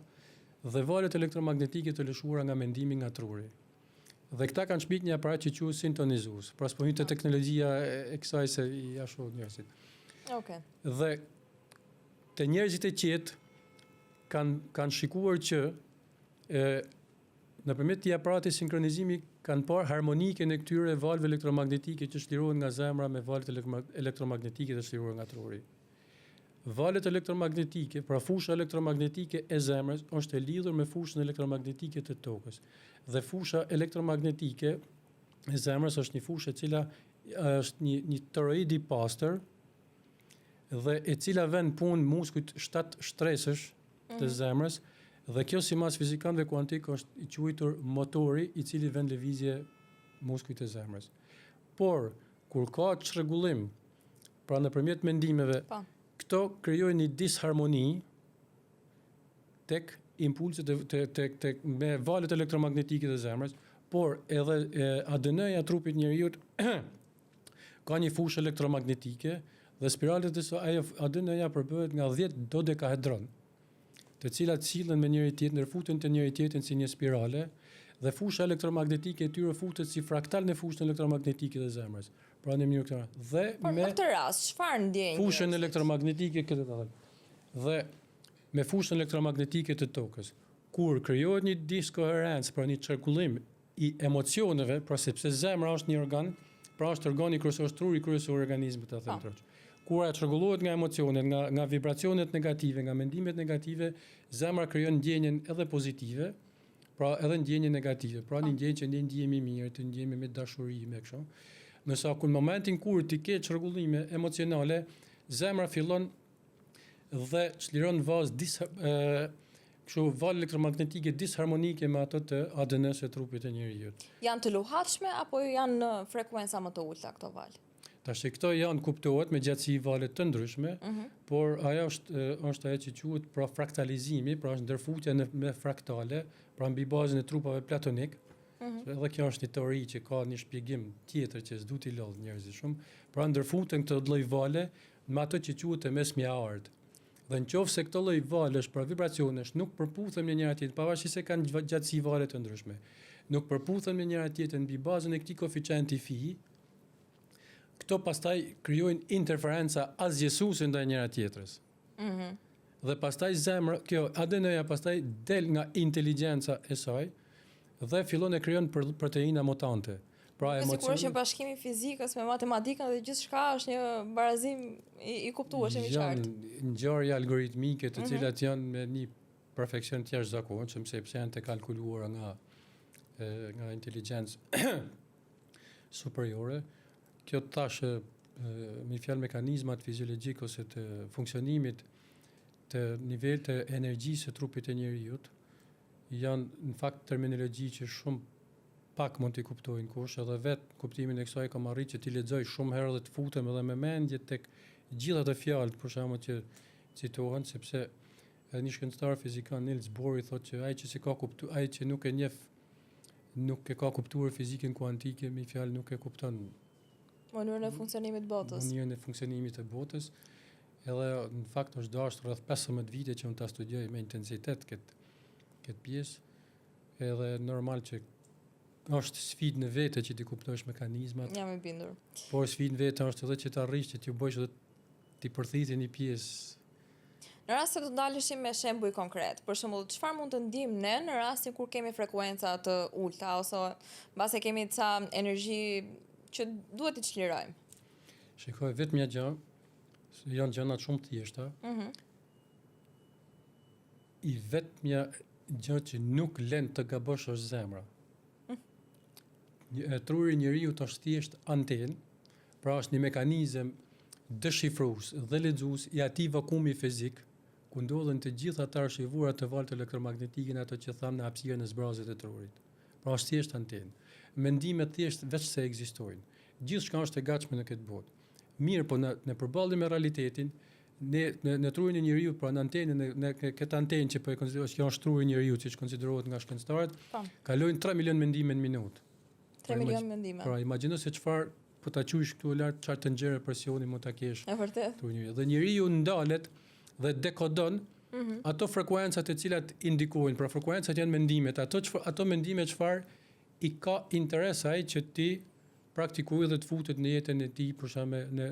dhe valët elektromagnetike të lëshuara nga mendimi nga truri. Dhe këta kanë shpik një aparat që quhet sintonizues. Pra s'po hyn te teknologjia e kësaj se i ashtu njerëzit. Okej. Dhe te njerëzit e qetë kanë shikuar që nëpërmjet këtij aparati sinkronizimi kanë parë harmoniken e këtyre valve elektromagnetike që çlirohen nga zemra me valvet elektromagnetike të çliruar nga truri. Valvet elektromagnetike, pra fusha elektromagnetike e zemrës është e lidhur me fushën elektromagnetike të tokës. Dhe fusha elektromagnetike e zemrës është një fushë e cila është një toroid i pastër dhe e cila vën punë muskujt 7 shtresësh të zemrës dhe kjo sipas fizikanëve kuantik është i quajtur motori i cili vën lëvizje muskujt të zemrës. Por kur ka çrregullim, pra nëpërmjet mendimeve, këto krijojnë një disharmoni tek impulset tek me valët elektromagnetike të zemrës, por edhe ADN-ja trupit njeriu ka një fushë elektromagnetike dhe spiralet e saj ADN-ja përbëhet nga 10 dodekahedron, të cilat sillen me njëri tjetrin, ndërfuten te njëri tjetrin si një spirale dhe fusha elektromagnetike e tyre futet si fraktal në fushën elektromagnetike të zemrës. Pra në mënyrë këtë. Dhe por në këtë rast, çfarë ndjenjë? Fushën elektromagnetike këtë të thënë. Dhe me fushën elektromagnetike të tokës, kur krijohet një diskoherencë, pra një çarkullim i emocioneve, pra sepse zemra është një organ, pra është organi kryesor, truri kryesor i organizmit, ta them troç. Kur ajo çrregullohet nga emocionet, nga vibracionet negative, nga mendimet negative, zemra krijon ndjenjen edhe pozitive, pra edhe ndjenje negative, pra një ndjenjë që ne ndjehemi mirë, të ndjehemi me dashuri, me kështu. Nësa në momentin kur ti ke çrregullime emocionale, zemra fillon dhe çliron valë elektromagnetike disharmonike me ato të ADN-s së trupit të njeriu. Janë të luhatshme apo janë në frekuenca më të ulta këto valë? Tash këto janë kuptohet me gjatësi valë të ndryshme, por ajo është ajo që quhet pra fraktalizimi, pra është ndërfutja me fraktale, pra mbi bazën e trupave platonik. Edhe kjo është një teori që ka një shpjegim tjetër që s'du t'i lodh njerëzit shumë, pra ndërfuten këto lloj vale me ato që quhet e mesmi art. Dhe nëse këto lloj valesh pra vibracionesh nuk përputhen me njëra tjetrën, pavarësisht se kanë gjatësi vale të ndryshme, nuk përputhen me njëra tjetrën mbi bazën e këtij koeficienti phi, këto pastaj krijojnë interferenca asgjësuese ndaj njëra tjetrës. Dhe pastaj zemra, kjo ADN-ja pastaj del nga inteligjenca e saj dhe fillon e krijon proteina mutante. Pra sigurisht që bashkimi i fizikës me matematikën dhe gjithçka është një barazim i kuptueshëm i qartë. Janë ngjarje algoritmike të cilat janë me një perfeksion të jashtëzakonshëm sepse janë të kalkuluara nga inteligjencë superiore. Kjo thashë me fjalë mekanizmat fiziologjik ose të funksionimit të nivel të energjisë së trupit të njeriu janë në fakt terminologji që shumë pak mund t'i kuptojnë kush, edhe vetë kuptimin e kësaj kam arritë që t'i lexoj shumë herë dhe të futem edhe me mendje tek gjitha ato fjalë për shembull që citohen, sepse një shkencëtar fizikan Niels Bohr thotë që ai që nuk e njeh, nuk e ka kuptuar fizikën kuantike, me fjalë nuk e kupton mënyrën e funksionimit të botës. Mënyrën e funksionimit të botës. Edhe në fakt është dashur rreth 15 vite që unë ta studioj me intensitet këtë pjesë, edhe normal që është sfidë në vete që ti kuptosh mekanizmat. Jam e bindur. Por sfidë në vete është edhe që të arrish që t'ju bësh edhe t'i përthithë një pjesë. Në rast se të ndaleshim me shembuj konkret, për shembull, çfarë mund të ndijmë ne në rastin kur kemi frekuenca të ulta ose mbase kemi ca energji që duhet t'i çlirojmë? Shikoj, vetëm një gjë, janë gjëra shumë thjeshta. I vetmja gjë që nuk lën të gabosh është zemra. Truri i njeriu është thjesht antenë, pra është një mekanizëm dëshifrues dhe lexues i atij vakumi fizik ku ndodhen të gjitha ato arshivura të valët elektromagnetike në ato që thamë në hapësirën e zbrazit të trurit. Pra është thjesht antenë. Mendimet thjesht veç se ekzistojnë. Gjithçka është e gatshme në këtë botë. Mirë, po në përballje me realitetin, në trurin e njeriu, pra në antenën, në këtë antenë që po e konsiderosh që është truri i njeriu, siç konsiderohet nga shkencëtarët, kalojnë 3 milion mendime në minutë. 3 milion mendime. Pra imagjino se çfarë po ta quajsh këtu lart, çfarë të nxjerrë presioni mund ta kesh. Është vërtet. Dhe njeriu ndalet dhe dekodon ato frekuencat të cilat indikojnë, pra frekuencat janë mendimet, ato mendime çfarë i ka interes ai që ti praktikojë dhe të futet në jetën e tij për shkak në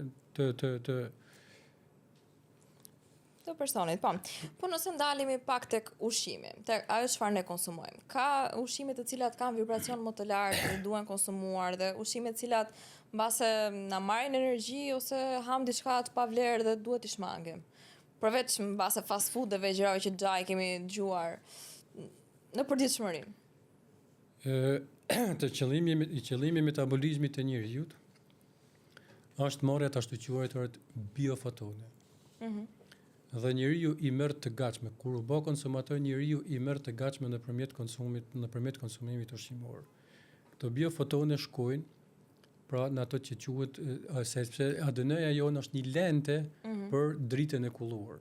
të personit, po. Po nëse ndalemi pak tek ushqimi, tek ajo çfarë ne konsumojmë. Ka ushqime të cilat kanë vibracion më të lartë dhe duhen konsumuar dhe ushqime të cilat mbase na marrin energji ose ham diçka të pavlerë dhe duhet i shmangim. Përveç mbase fast foodeve, gjërave që xha i kemi dëgjuar në përditshmëri. Të qëllimi i metabolizmit të njerëzit është marrja të ashtu quajturat biofotone. Dhe njeriu i merr të gatshme kur u bë konsumator, njeriu i merr të gatshme nëpërmjet konsumimit ushqimor. Këto biofotone shkojnë pra në ato që quhet sepse ADN-ja jonë është një lente për dritën e kulluar.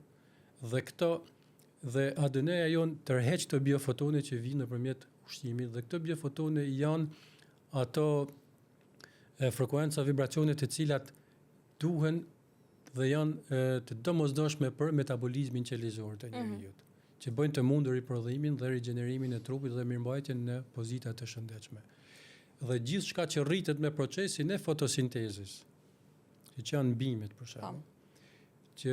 Dhe ADN-ja jonë tërheq të biofotone që vijnë nëpërmjet ushqimit dhe këto biofotone janë ato frekuenca vibracione të cilat duhen dhe janë të domosdoshme për metabolizmin qelizor të njerëzit, që bëjnë të mundur riprodhimin dhe rigjenerimin e trupit dhe mirëmbajtjen në pozita të shëndetshme. Dhe gjithçka që rritet me procesin e fotosintezës, që janë bimet për shembull, që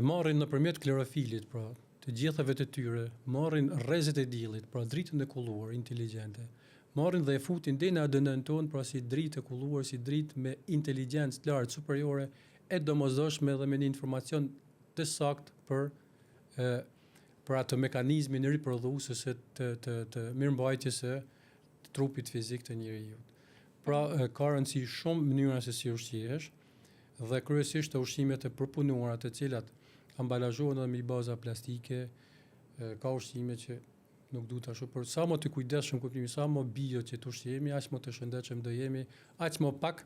marrin nëpërmjet klorofilit, pra të gjithave të tyre, marrin rrezet e diellit, pra dritën e kulluar inteligjente, marrin dhe e futin deri në ADN-n tonë, pra si dritë e kulluar, si dritë me inteligjencë të lartë superiore, e domosdoshme dhe me një informacion të saktë për atë mekanizmin riprodhues të mirëmbajtjes së trupit fizik të njeriut. Pra ka rëndësi shumë mënyra se si ushqehesh dhe kryesisht të ushqimet e përpunuara të cilat ambalazhohen me baza plastike, ka ushqime që nuk duhet ashtu, por sa më të kujdesshëm kuptimi, sa më bio që të ushqemi, aq më të shëndetshëm do jemi, aq më pak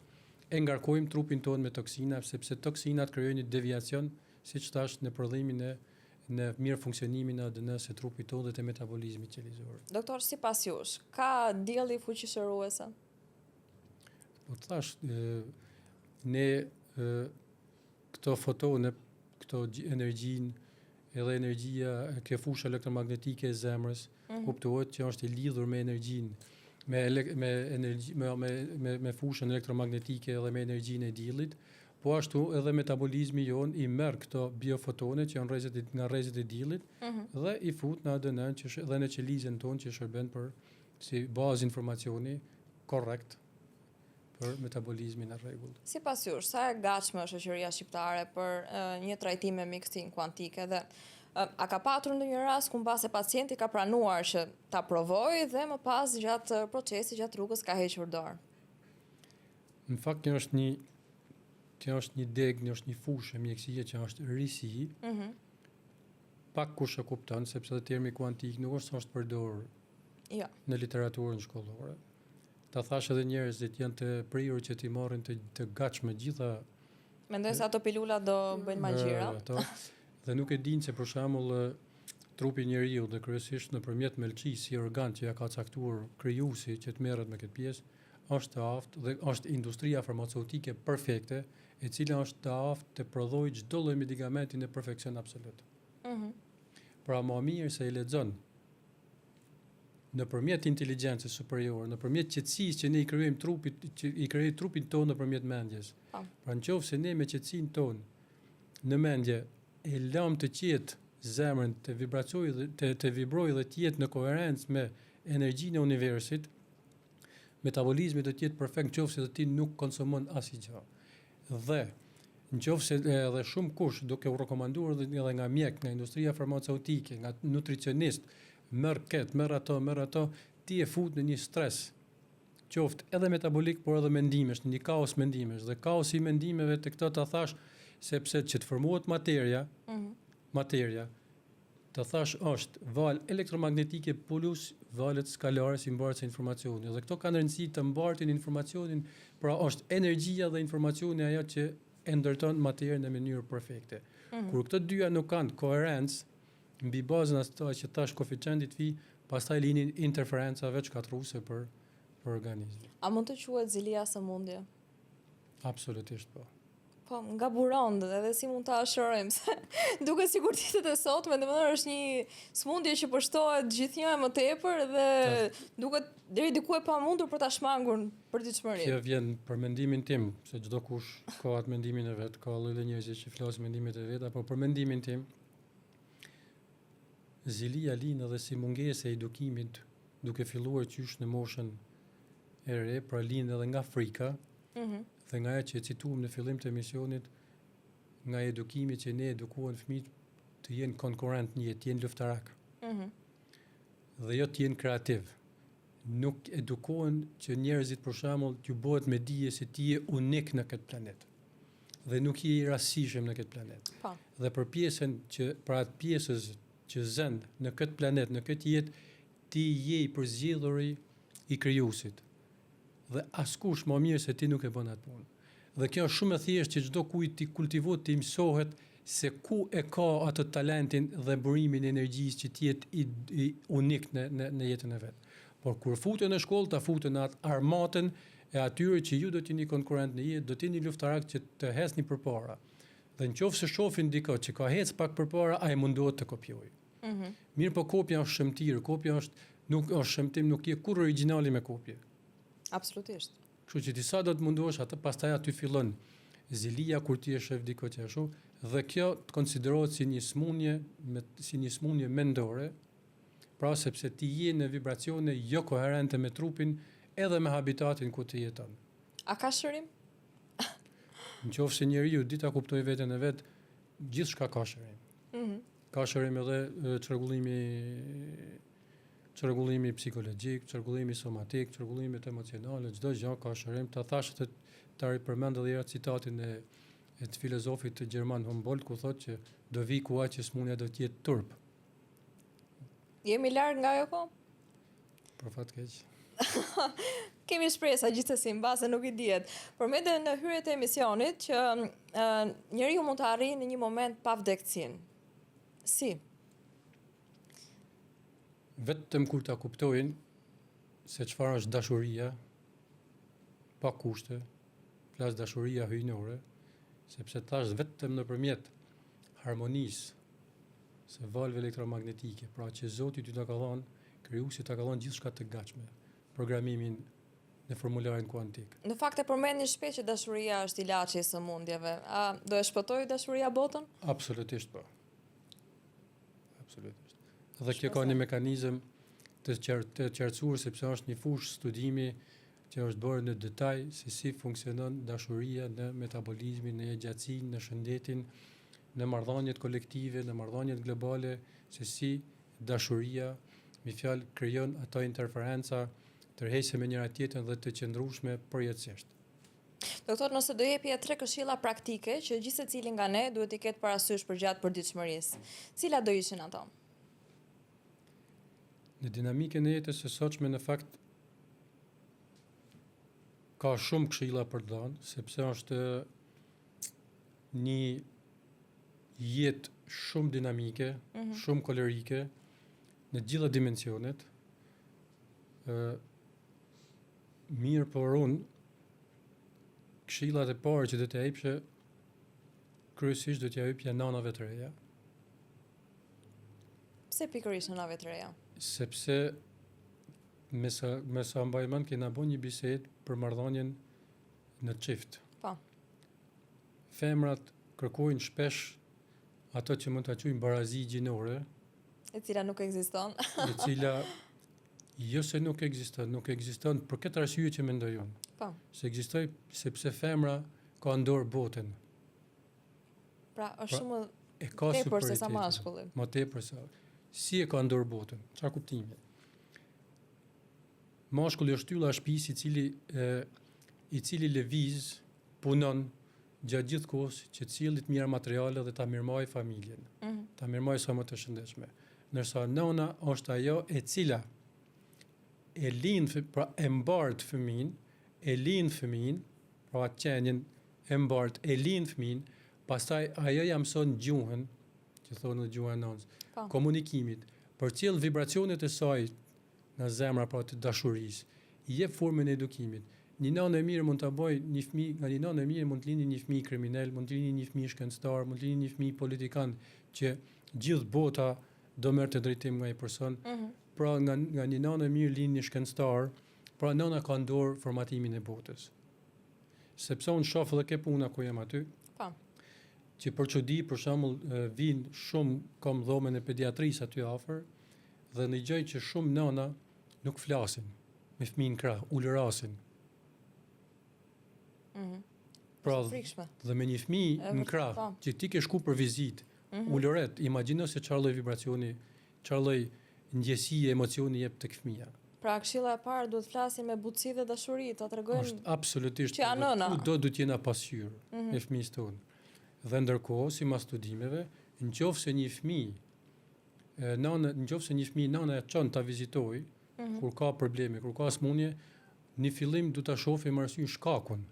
e ngarkojmë trupin tonë me toksina, sepse toksinat krijojnë një deviacion, siç thash, në prodhimin në mirë funksionimin e ADN-s së trupit tonë dhe të metabolizmit qelizor. Doktor, sipas jush, ka dielli fuqishëruese? Po thash, ne këto fotone, këto energjinë, edhe energjia, ke fushë elektromagnetike e zemrës, kuptohet që është e lidhur me energjinë, me fushën elektromagnetike edhe me energjinë e diellit, po ashtu edhe metabolizmi jon i merr këto biofotone që janë nga rrezet e diellit dhe i fut në ADN dhe në qelizën tonë që shërben për si bazë informacioni korrekt për metabolizmin e rregullt. Sipas jush, sa e gatshme është shoqëria shqiptare për një trajtim me mjekësinë kuantike dhe a ka patur ndonjë rast ku mbase pacienti ka pranuar që ta provojë dhe më pas gjatë procesit, gjatë rrugës ka hequr dorë? Në fakt kjo është një deg, është një fushë mjekësie që është risi. Pak kush e kupton, sepse dhe termi kuantik nuk është përdorur në literaturën shkollore. Ta thash edhe njerëzit janë të prirur që t'i marrin të gatshme gjitha. Mendoj se ato pilula do bëjnë magjira. Dhe nuk e dinë se për shembull trupi i njeriu dhe kryesisht nëpërmjet melçisë si organ që ja ka caktuar krijuesi që të merret me këtë pjesë, është të aftë dhe është industria farmaceutike perfekte, e cila është të aftë të prodhojë çdo lloj medikamenti në perfeksion absolut. Pra më mirë se i lexon nëpërmjet inteligjencës superiore, nëpërmjet qetësisë që ne i krijojmë trupit, që i krijojmë trupin tonë nëpërmjet mendjes. Pra nëse ne me qetësinë tonë në mendje e lëm të qetë zemrën të vibrojë dhe të jetë në koherencë me energjinë e universit, metabolizmi do të jetë perfekt nëse ti nuk konsumon asgjë. Dhe nëse edhe shumë kush duke u rekomanduar edhe nga mjek, nga industria farmaceutike, nga nutricionist, merr ato, ti e fut në një stres, qoftë edhe metabolik, por edhe mendimesh, në një kaos mendimesh, dhe kaosi i mendimeve të këto ta thash, sepse që të formohet materia, të thash është valë elektromagnetike plus valët skalare si mbartës e informacioni, dhe këto kanë rëndësi të mbartin informacionin, pra është energjia dhe informacioni ajo që e ndërton materien në mënyrë perfekte. Kur këto dyja nuk kanë koherencë, mbi bazën asaj që thash koeficientit fi, pastaj linin interferencave shkatruese për organizmin. A mund të quhet zilia sëmundje? Absolutisht po. Po, nga buron edhe si mund ta shërojmë, se duke sikur ditët e sotme, domethënë është një smundje që përshtohet gjithnjë më tepër dhe duket deri diku e pamundur për ta shmangur për ditëshmërinë. Kjo vjen për mendimin tim, se çdo kush ka atë mendimin e vet, ka lloj njerëz që flasin mendimet e veta, por për mendimin tim zilia lind edhe si mungesë e edukimit, duke filluar qysh në moshën e re, pra lind edhe nga frika. Dhe nga ajo që e cituam në fillim të emisionit, nga edukimi që ne edukuan fëmijët të jenë konkurrent një, të jenë luftarak. Dhe jo të jenë kreativ. Nuk edukohen që njerëzit për shembull t'ju bëhet me dije se ti je unik në këtë planet. Dhe nuk je i rastësishëm në këtë planet. Po. Dhe për atë pjesës që zënd në këtë planet, në këtë jetë, ti je i përzgjedhuri i krijuesit. Dhe askush më mirë se ti nuk e bën atë punë. Dhe kjo është shumë e thjeshtë që çdo kujt ti kultivohet, ti mësohet se ku e ka atë talentin dhe burimin e energjisë që ti jetë i unik në jetën e vet. Por kur futen në shkollë, ta futen në atë armatën e atyre që ju do t'jeni konkurrent në jetë, do t'jeni luftarak që të hesni përpara. Dhe nëse shohin dikë që ka hec pak përpara, ai mundohet të kopjojë. Mirë, po kopja është shëmtirë, kopja nuk është shëmtim, nuk je kurrë origjinali me kopje. Absolutisht. Kështu që ti sa do të mundohesh atë, pastaj aty fillon zilia kur ti e shef diko që ashtu, dhe kjo të konsiderohet si një smundje mendore, pra sepse ti je në vibracione jo koherente me trupin edhe me habitatin ku ti jeton. A ka shërim? Nëse njeriu dita kuptoi veten e vet, gjithçka ka shërim. Ka shërim edhe çrregullimi psikologjik, çrregullimi somatik, çrregullimet emocionale, çdo gjë ka shërim. Ta thash ta ripërmend edhe citatin e të filozofit të gjerman Humboldt, ku thotë që do vi ku që smundja do të jetë turp. Jemi larg nga ajo po? Për fat keq. Kemi shpresa gjithsesi, mbase nuk i dihet. Përmendën në hyrjet e emisionit që njeriu mund të arrijë në një moment pa vdektsinë. Si? Vetëm kur ta kuptojnë se çfarë është dashuria, pa kushte, flas dashuria hyjnore, sepse thash vetëm nëpërmjet harmonisë së valve elektromagnetike, pra që Zoti ty ta ka dhënë, krijuesi ta ka dhënë gjithçka të gatshme, programimin në formularin kuantik. Në fakt e përmendni shpesh që dashuria është ilaçi i sëmundjeve. A do e shpëtojë dashuria botën? Absolutisht po. Absolutisht. Dhe kjo ka një mekanizëm të qartësuar sepse është një fushë studimi që është bërë në detaj se si funksionon dashuria në metabolizmin, në gjatësinë, në shëndetin, në marrëdhëniet kolektive, në marrëdhëniet globale, se si dashuria, me fjalë, krijon ato interferenca tërheqëse me njëra tjetrën dhe të qëndrueshme përjetësisht. Doktor, nëse do jepje 3 këshilla praktike që gjithë secili nga ne duhet i ketë parasysh përgjatë përditshmërisë, cilat do ishin ato? Në dinamikën e jetës së sotshme, në fakt, ka shumë këshilla për të dhënë, sepse është një jetë shumë dinamike, shumë kolerike, në gjitha dimensionet. Mirë, por unë, këshillat e parë që do t'ja jepshe, kryesisht do t'ja jepja nanave të reja. Pse pikërisht nanave të reja? Sepse me sa mbaj mend kena bën një bisedë për marrëdhënien në çift. Po. Femrat kërkojnë shpesh ato që mund ta quajmë barazi gjinore, e cila nuk ekziston. e cila jo se nuk ekziston për këtë arsye që mendoj unë. Po. Se ekzistoj sepse femra ka ndor botën. Pra, është shumë e ka tepër se sa mashkulli. Më tepër se si e ka ndor botën. Çfarë kuptimi? Mashkulli është ylla e shtëpisë i cili lëviz, punon gjatë gjithë kohës që cillit mirë materiale dhe ta mirëmaj familjen, ta mirëmaj sa më të shëndetshme. Ndërsa nona është ajo e cila e lind, pra e mbart fëmin, pra qenjen e mbart, e lind fëmin, pastaj ajo ja mëson gjuhën, që thonë në gjuhën nënës, komunikimit, për cilë vibracionet e saj në zemra, pra të dashurisë, i jep formën e edukimit, një nanë e mirë mund ta bëj një fëmijë, nga një nanë e mirë mund të lini një fëmijë kriminal, mund të lini një fëmijë shkencëtar, mund të lini një fëmijë politikan që gjithë bota do merrte drejtim nga ai person. Pra nga një nanë e mirë lini një shkencëtar, pra nëna ka në dorë formatimin e botës. Sepse unë shoh edhe ke puna ku jam aty. Që për çudi për shembull vinë shumë kam dhomën e pediatrisë aty afër dhe ndëgjoj që shumë nëna nuk flasin me fëmijën krah, ulërasin. Pra dhe me një fëmijë në krah që ti ke shku për vizitë, ulëret, imagjino se çfarë lloj vibracioni, çfarë lloj ndjesie, emocioni jep tek fëmia. Pra këshilla e parë duhet flasin me butësi dhe dashuri, ta tregojnë. Është absolutisht. Që janë nëna. Do të jena pasqyrë me fëmijën tonë. Dhe ndërkohë, sipas studimeve, nëse një fëmijë nëna e çon ta vizitoj, kur ka probleme, kur ka smundje, në fillim du ta shohim arsye shkakun.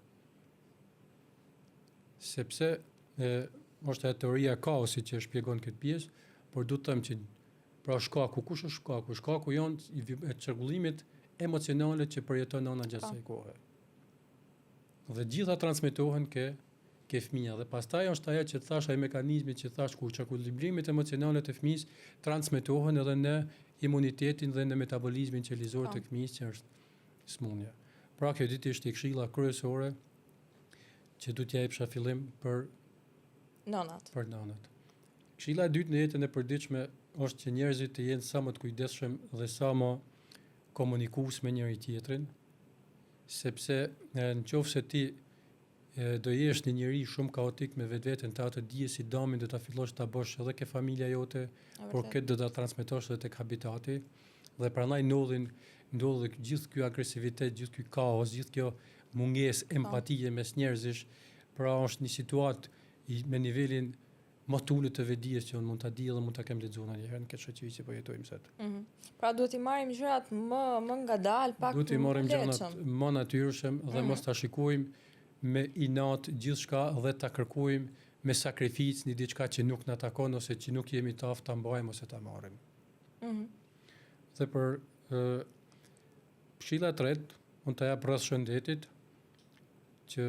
Sepse është e teoria e kaosit që e shpjegon këtë pjesë, por du të them që pra shkaku, kush është shkaku? Shkaku janë e çrregullimit emocionale që përjeton nëna gjatë kësaj kohe. Dhe gjitha transmetohen ke fëmia dhe pastaj është ajo që thash, ai mekanizmi që thash ku çrregullimet emocionale të fëmijës transmetohen edhe në imunitetin dhe në metabolizmin qelizor të fëmijës që është smundja. Pra kjo ditë ishte këshilla kryesore që du t'ja jepsha fillim për nënat. Këshilla e dytë në jetën e përditshme është që njerëzit të jenë sa më të kujdesshëm dhe sa më komunikues me njëri tjetrin, sepse nëse ti do jesh një njeri shumë kaotik me vetveten të atë dije si damin do ta fillosh ta bësh edhe ke familja jote, por këtë do ta transmetosh edhe tek habitati dhe prandaj ndodhi gjithë ky agresivitet, gjithë ky kaos, gjithë kjo mungesë empatie mes njerëzish, pra është një situatë me nivelin më të ulët të vetdijes që unë mund ta di dhe mund ta kem lexuar ndonjëherë në këtë shoqëri që po jetojmë sot. Pra duhet i marrim gjërat më ngadalë, pak duhet i marrim gjërat më natyrshëm dhe mos ta shikojmë me inat gjithçka dhe ta kërkojmë me sakrificë një diçka që nuk na takon ose që nuk jemi të aftë ta mbajmë ose ta marrim. Dhe për këshilla e tretë, unë ta jap rreth shëndetit që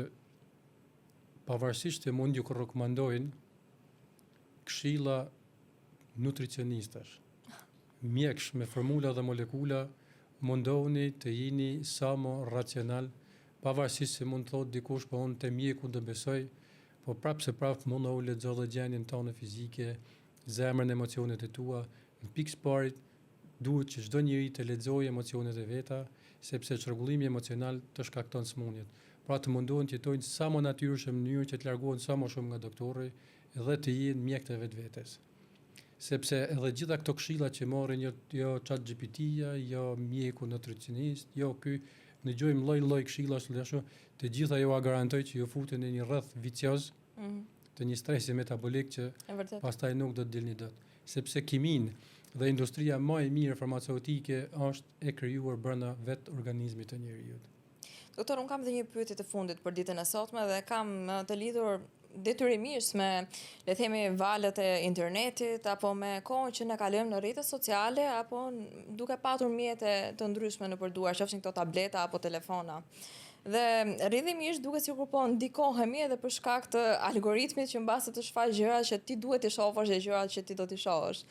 pavarësisht se mund ju rekomandojnë këshilla nutricionistash, mjekësh me formula dhe molekula, mundohuni të jini sa më racional, pavarësisht se mund të thotë dikush, po unë te mjeku do besoj, po prapë se prapë mund u lexo dhe gjendjen tonë fizike, zemrën, emocionet e tua, në pikë parit duhet që çdo njeri të lexojë emocionet e veta, sepse çrregullimi emocional të shkakton smundjet. Pra të mundohen të jetojnë sa më natyrshëm në mënyrë që të largohen sa më shumë nga doktori dhe të jenë mjek të vetvetes. Sepse edhe gjitha këto këshilla që morrin jo ChatGPT-ja, jo mjeku nutricionist, jo ky, dëgjojmë lloj këshillash të gjitha jo garantoj që ju futen në një rreth vicioz të një stresi metabolik që pastaj nuk do të dilni dot. Sepse kimin dhe industria më e mirë farmaceutike është e krijuar brenda vet organizmit të njerëzit. Doktor, unë kam dhe një pyetje të fundit për ditën e sotme dhe kam të lidhur detyrimisht me, le themi, valët e internetit apo me kohën që ne kalojmë në rrjetet sociale apo duke patur mjete të ndryshme në përduar, qofshin këto tableta apo telefona. Dhe rrjedhimisht duket sikur po ndikohemi edhe për shkak të algoritmit që mbase të shfaq gjërat që ti duhet të shohësh dhe gjërat që ti do të shohësh.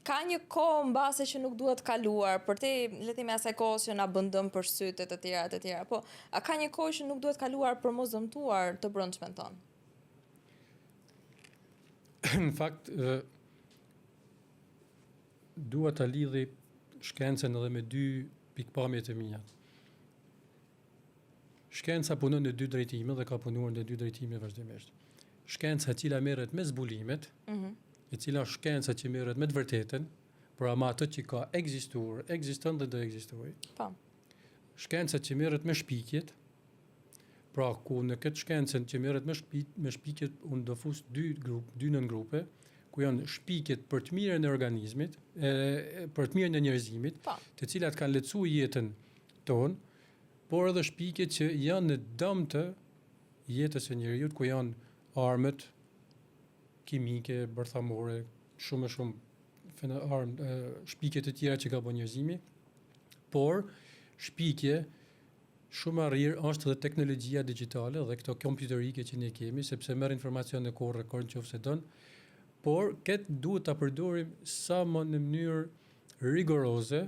Ka një kohë mbase që nuk duhet kaluar për te, le të themi, asaj kohës që na bën dëm për sytë të tjera, po a ka një kohë që nuk duhet kaluar për mos dëmtuar të brendshmën tonë? Në fakt, duhet ta lidhi shkencën edhe me dy pikpamjet e mia. Shkenca punon në dy drejtime dhe ka punuar në dy drejtime vazhdimisht. Shkenca e cila merret me zbulimet, e cila është shkenca që merret me të vërtetën, por ama ato që ka ekzistuar, ekziston dhe do ekzistojë. Po. Shkenca që merret me shpikjet, pra ku në këtë shkencën që merret me shpikjet, unë do fus dy nën grupe, ku janë shpikjet për të mirën e organizmit, për të mirën e njerëzimit, të cilat kanë lehtësuar jetën tonë, por edhe shpikjet që janë në dëm të jetës së njerëzit, ku janë armët kimike, bërthamore, shumë shpikje të tjera që ka bën njerëzimi, por shpikje shumë arrirë është edhe teknologjia digjitale dhe këto kompjuterike që ne kemi, sepse merr informacion në kohë rekord nëse don, por këtë duhet ta përdorim sa më në mënyrë rigoroze,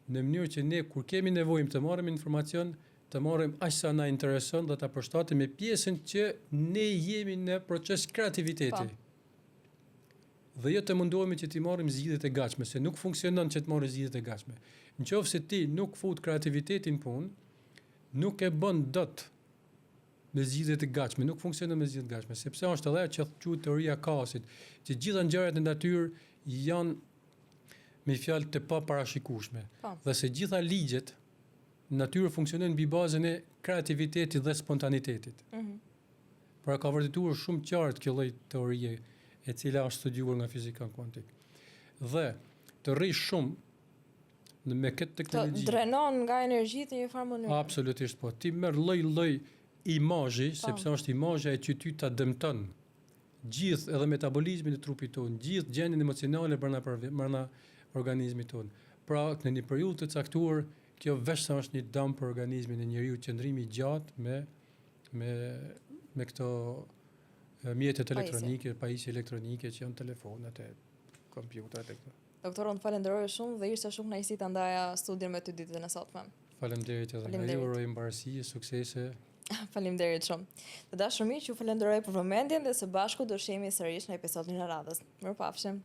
në mënyrë që ne kur kemi nevojë të marrim informacion, të marrim aq sa na intereson dhe ta përshtatim me pjesën që ne jemi në proces kreativiteti. Dhe jo të mundohemi që ti marrim zgjidhjet e gatshme, se nuk funksionon që të marrë zgjidhjet e gatshme. Nëse ti nuk fut kreativitetin punë, nuk e bën dot me zgjidhjet e gatshme, nuk funksionon me zgjidhjet e gatshme, sepse është edhe ajo që quhet teoria e kaosit, që gjitha ngjarjet në natyrë janë me fjalë të paparashikueshme. Dhe se gjitha ligjet në natyrë funksionojnë mbi bazën e kreativitetit dhe spontanitetit. Pra ka vërtetuar shumë qartë kjo lloj teorie e cila është studiuar nga fizika kuantik. Dhe të rrish shumë me këtë teknologji. Të drenon nga energjitë në një farë mënyrë. Absolutisht po. Ti merr lloj imazhi, sepse është imazha që ty ta dëmton gjithë edhe metabolizmin e trupit tonë, gjithë gjendjen emocionale brenda organizmit tonë. Pra, në një periudhë të caktuar, kjo veç sa është një dëm për organizmin e njeriu, qëndrimi i gjatë me këto mjetet elektronike, pajisje elektronike që janë telefonat e kompjuterat e këto. Doktor, unë falenderoj shumë dhe ishte shumë kënaqësi ta ndaja studion me ty ditën e sotme. Faleminderit edhe ju uroj mbarësi, suksese. Faleminderit shumë. Të dashur miq, ju falenderoj për vëmendjen dhe së bashku do shihemi sërish në episodin e radhës. Mirupafshim.